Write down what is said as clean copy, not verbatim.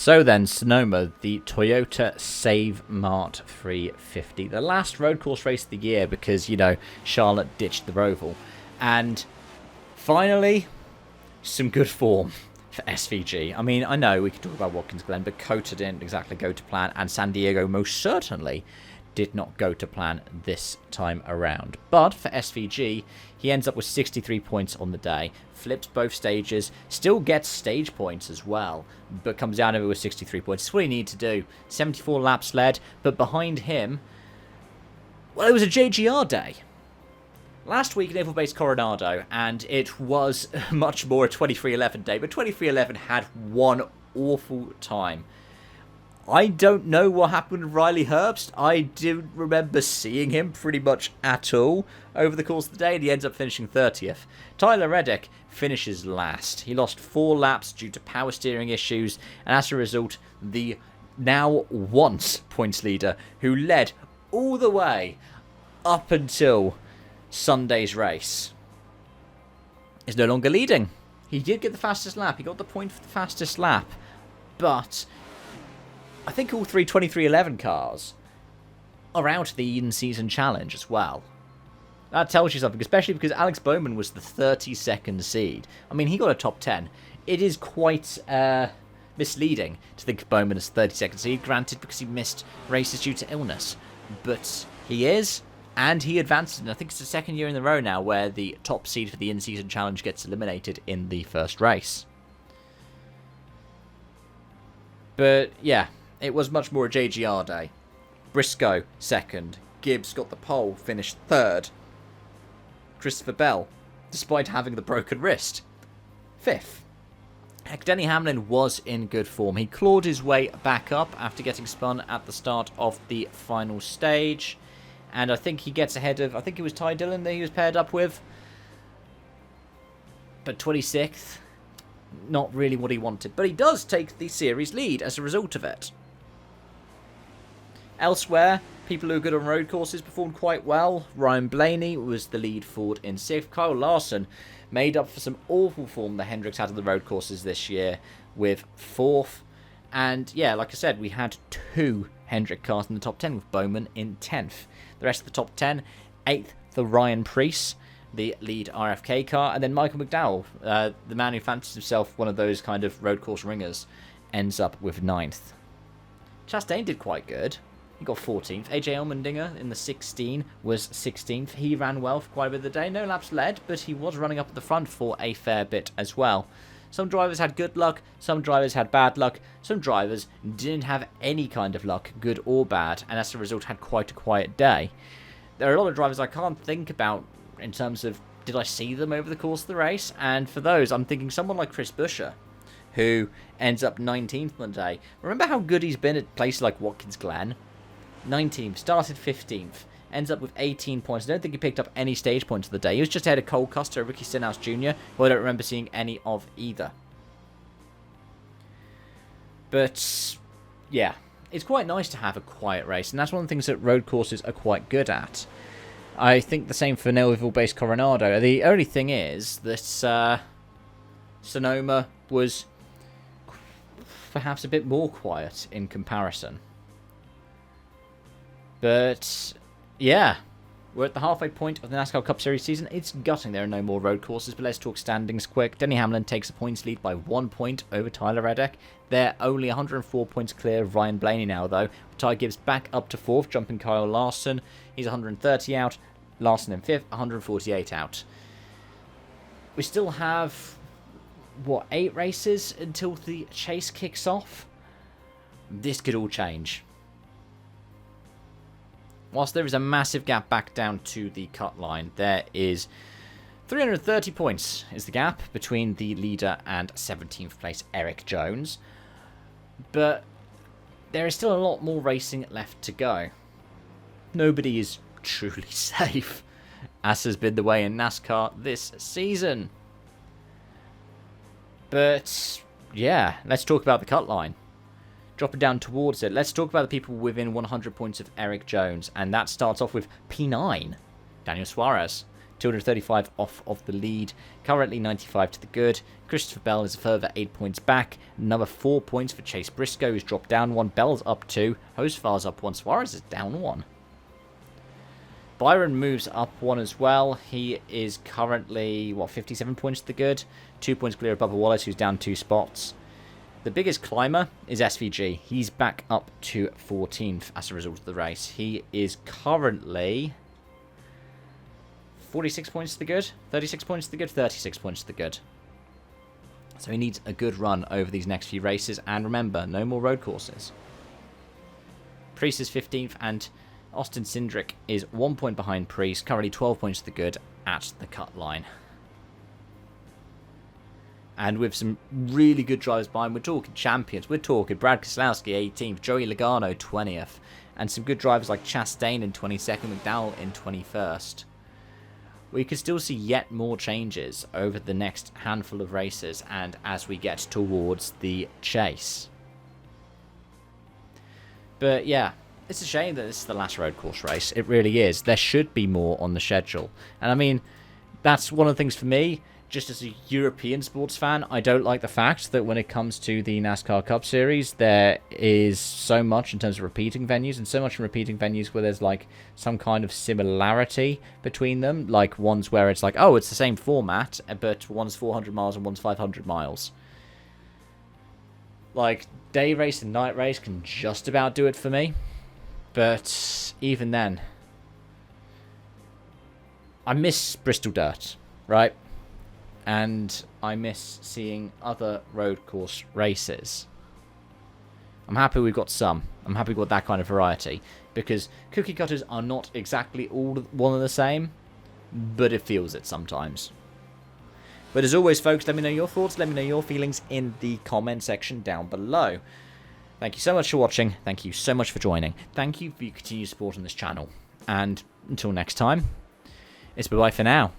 So then, Sonoma, the Toyota Save Mart 350. The last road course race of the year because, Charlotte ditched the Roval. And finally, some good form for SVG. I mean, I know we could talk about Watkins Glen, but Cota didn't exactly go to plan, and San Diego most certainly did not go to plan this time around. But for SVG, he ends up with 63 points on the day, flips both stages, still gets stage points as well, but comes down over with 63 points. That's what he needed to do. 74 laps led, but behind him, well, it was a JGR day. Last week, Naval-based Coronado, and it was much more a 2311 day, but 2311 had one awful time. I don't know what happened with Riley Herbst. I didn't remember seeing him pretty much at all over the course of the day, and he ends up finishing 30th. Tyler Reddick finishes last. He lost 4 laps due to power steering issues, and as a result, the now once points leader, who led all the way up until Sunday's race, is no longer leading. He did get the fastest lap. He got the point for the fastest lap, but I think all 3 2311 cars are out of the in-season challenge as well. That tells you something, especially because Alex Bowman was the 32nd seed. I mean, he got a top 10. It is quite misleading to think of Bowman as 32nd seed, granted because he missed races due to illness. But he is, and he advances. And I think it's the second year in a row now where the top seed for the in-season challenge gets eliminated in the first race. But yeah, it was much more a JGR day. Briscoe, second. Gibbs got the pole, finished third. Christopher Bell, despite having the broken wrist, fifth. Heck, Denny Hamlin was in good form. He clawed his way back up after getting spun at the start of the final stage. And I think he gets ahead of, I think it was Ty Dillon that he was paired up with. But 26th, not really what he wanted. But he does take the series lead as a result of it. Elsewhere, people who are good on road courses performed quite well. Ryan Blaney was the lead forward in 6th. Kyle Larson made up for some awful form that Hendricks had on the road courses this year with 4th. And yeah, like I said, we had 2 Hendrick cars in the top 10 with Bowman in 10th. The rest of the top 10, 8th for Ryan Preece, the lead RFK car. And then Michael McDowell, the man who fancies himself one of those kind of road course ringers, ends up with 9th. Chastain did quite good. He got 14th. AJ Allmendinger in the 16 was 16th. He ran well for quite a bit of the day. No laps led, but he was running up at the front for a fair bit as well. Some drivers had good luck. Some drivers had bad luck. Some drivers didn't have any kind of luck, good or bad, and as a result had quite a quiet day. There are a lot of drivers I can't think about in terms of did I see them over the course of the race, and for those I'm thinking someone like Chris Buescher, who ends up 19th on the day. Remember how good he's been at places like Watkins Glen? 19th, started 15th, ends up with 18 points. I don't think he picked up any stage points of the day. He was just ahead of Cole Custer, Ricky Stenhouse Jr., who I don't remember seeing any of either. But yeah, it's quite nice to have a quiet race, and that's one of the things that road courses are quite good at. I think the same for Nellville-based Coronado. The only thing is that Sonoma was perhaps a bit more quiet in comparison. But yeah, we're at the halfway point of the NASCAR Cup Series season. It's gutting there are no more road courses, but let's talk standings quick. Denny Hamlin takes a points lead by 1 point over Tyler Reddick. They're only 104 points clear of Ryan Blaney now, though. Ty Gibbs back up to 4th, jumping Kyle Larson. He's 130 out. Larson in 5th, 148 out. We still have, 8 races until the chase kicks off? This could all change. Whilst there is a massive gap back down to the cut line, there is 330 points is the gap between the leader and 17th place Eric Jones. But there is still a lot more racing left to go. Nobody is truly safe, as has been the way in NASCAR this season. But yeah, let's talk about the cut line. Drop it down towards it. Let's talk about the people within 100 points of Eric Jones. And that starts off with P9, Daniel Suarez. 235 off of the lead. Currently 95 to the good. Christopher Bell is a further 8 points back. Another 4 points for Chase Briscoe, who's dropped down 1. Bell's up 2. Hosfar's up 1. Suarez is down 1. Byron moves up 1 as well. He is currently, 57 points to the good. 2 points clear of Bubba Wallace, who's down 2 spots. The biggest climber is SVG. He's back up to 14th as a result of the race. He is currently 46 points to the good, 36 points to the good, 36 points to the good. So he needs a good run over these next few races. And remember, no more road courses. Priest is 15th and Austin Cindric is 1 point behind Priest, currently 12 points to the good at the cut line. And with some really good drivers behind, we're talking champions. We're talking Brad Keselowski 18th, Joey Logano 20th, and some good drivers like Chastain in 22nd, McDowell in 21st. We could still see yet more changes over the next handful of races and as we get towards the chase. But yeah, it's a shame that this is the last road course race. It really is. There should be more on the schedule. And I mean, that's one of the things for me. Just as a European sports fan, I don't like the fact that when it comes to the NASCAR Cup Series, there is so much in terms of repeating venues, and so much in repeating venues where there's like some kind of similarity between them, like ones where it's like, oh, it's the same format, but one's 400 miles and one's 500 miles. Like, day race and night race can just about do it for me, but even then, I miss Bristol Dirt, right? And I miss seeing other road course races. I'm happy we've got some. I'm happy we've got that kind of variety. Because cookie cutters are not exactly all one and the same. But it feels it sometimes. But as always, folks, let me know your thoughts. Let me know your feelings in the comment section down below. Thank you so much for watching. Thank you so much for joining. Thank you for your continued support on this channel. And until next time, it's bye-bye for now.